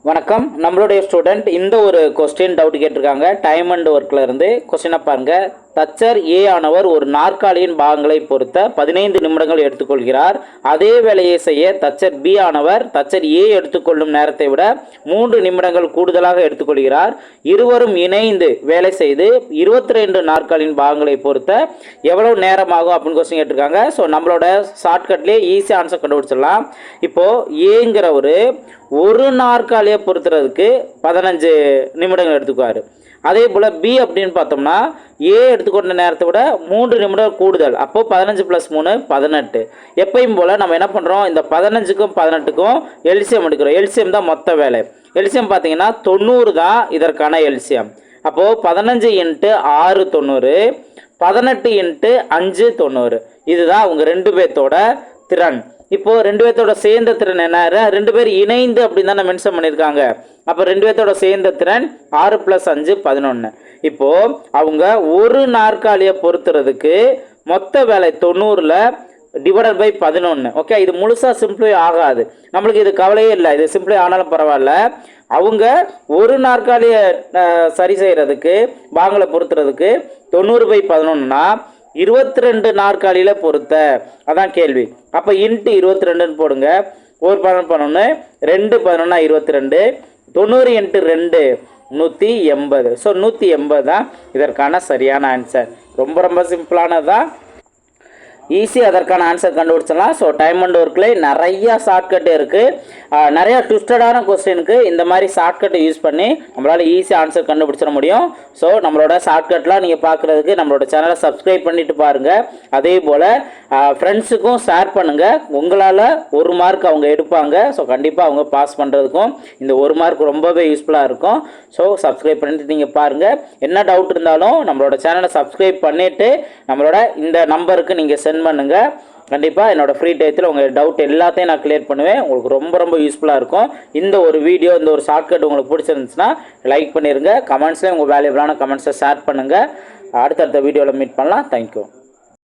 வணக்கம். நம்மளுடைய ஸ்டூடெண்ட் இந்த ஒரு கொஸ்டின் டவுட் கேட்டிருக்காங்க. டைம் அண்ட் ஒர்க்கில் இருந்து கொஸ்டினை பாருங்க. தச்சர் ஏ ஆனவர் ஒரு நாற்காலியின் பாகங்களை பொறுத்த 15 நிமிடங்கள் எடுத்துக்கொள்கிறார். அதே வேலையை செய்ய தச்சர் பி ஆனவர் தச்சர் ஏ எடுத்துக்கொள்ளும் நேரத்தை விட 3 நிமிடங்கள் கூடுதலாக எடுத்துக்கொள்கிறார். இருவரும் இணைந்து வேலை செய்து 22 நாற்காலியின் பாகங்களை பொறுத்த எவ்வளவு நேரமாகும் அப்படின்னு கொஸ்டின் கேட்டிருக்காங்க. ஸோ நம்மளோட ஷார்ட்கட்லேயே ஈஸியாக ஆன்சர் கண்டுபிடிச்சிடலாம். இப்போது ஏங்கிற ஒரு நாற்காலியை பொறுத்துறதுக்கு 15 நிமிடங்கள் எடுத்துக்குவார். அதே போல் பி அப்படின்னு பார்த்தோம்னா ஏ எடுத்துக்கொண்ட நேரத்தை விட 3 நிமிடம் கூடுதல். அப்போது 15 + 3 18. எப்பயும் போல் நம்ம என்ன பண்ணுறோம், இந்த 15க்கும் 18க்கும் எல்சிஎம் எடுக்கிறோம். எல்சிஎம் தான் மொத்த வேலை. எல்சிஎம் பார்த்தீங்கன்னா 90 தான் இதற்கான எல்சிஎம். அப்போது 15 × 6 90, 18 × 5 90. இதுதான் அவங்க 2 பேர்த்தோட திறன். இப்போது 2 பேர்த்தோட சேர்ந்த திறன் என்ன, 2 பேர் இணைந்து அப்படின்னு தான் மென்ஷன் பண்ணியிருக்காங்க. அப்போ 2 பேர்த்தோட சேர்ந்த திறன் 6 + 5 11. இப்போது அவங்க ஒரு நாற்காலியை பொறுத்துறதுக்கு மொத்த வேலை 90ல் ÷ 11. ஓகே, இது முழுசாக சிம்பிளை ஆகாது. நம்மளுக்கு இது கவலையே இல்லை, இது சிம்பிளை ஆனாலும் பரவாயில்ல. அவங்க ஒரு நாற்காலியை சரி செய்கிறதுக்கு பாகங்களை பொறுத்துறதுக்கு 90/11னா 22 நாற்காலியில் பொறுத்த, அதான் கேள்வி. அப்போ இன்ட்டு 22ன்னு போடுங்க. 1 11 2 11 22, 90 × 2 180. ஸோ 180 தான் இதற்கான சரியான ஆன்சர். ரொம்ப சிம்பிளானது தான், ஈஸியாக அதற்கான ஆன்சர் கண்டுபிடிச்சிடலாம். ஸோ டைம் அண்ட் ஒர்க்கில் நிறையா ஷார்ட்கட்டு இருக்குது. நிறையா ட்விஸ்டடான கொஸ்டினுக்கு இந்த மாதிரி ஷார்ட்கட்டை யூஸ் பண்ணி நம்மளால் ஈஸியாக ஆன்சர் கண்டுபிடிச்சிட முடியும். ஸோ நம்மளோட ஷார்ட்கட்லாம் நீங்கள் பார்க்குறதுக்கு நம்மளோட சேனலை சப்ஸ்கிரைப் பண்ணிவிட்டு பாருங்கள். அதே போல் ஃப்ரெண்ட்ஸுக்கும் ஷேர் பண்ணுங்கள். உங்களால் 1 மார்க் அவங்க எடுப்பாங்க. ஸோ கண்டிப்பாக அவங்க பாஸ் பண்ணுறதுக்கும் இந்த 1 மார்க் ரொம்பவே யூஸ்ஃபுல்லாக இருக்கும். ஸோ சப்ஸ்கிரைப் பண்ணிவிட்டு நீங்கள் பாருங்கள். என்ன டவுட் இருந்தாலும் நம்மளோட சேனலை சப்ஸ்கிரைப் பண்ணிவிட்டு நம்மளோட இந்த நம்பருக்கு நீங்கள் சென்ட் பண்ணுங்க. கண்டிப்பாக என்னோட ஃப்ரீ டயத்தில் உங்கள் டவுட் எல்லாத்தையும் நான் கிளியர் பண்ணுவேன். உங்களுக்கு ரொம்ப யூஸ்ஃபுல்லாக இருக்கும். இந்த ஒரு வீடியோ, இந்த ஒரு ஷார்ட்கட் உங்களுக்கு பிடிச்சிருந்துச்சுன்னா லைக் பண்ணிடுங்க. கமெண்ட்ஸ்லேயும் உங்கள் வேல்யூபிளான கமெண்ட்ஸை ஷேர் பண்ணுங்கள். அடுத்தடுத்த வீடியோவில் மீட் பண்ணலாம். தேங்க்யூ.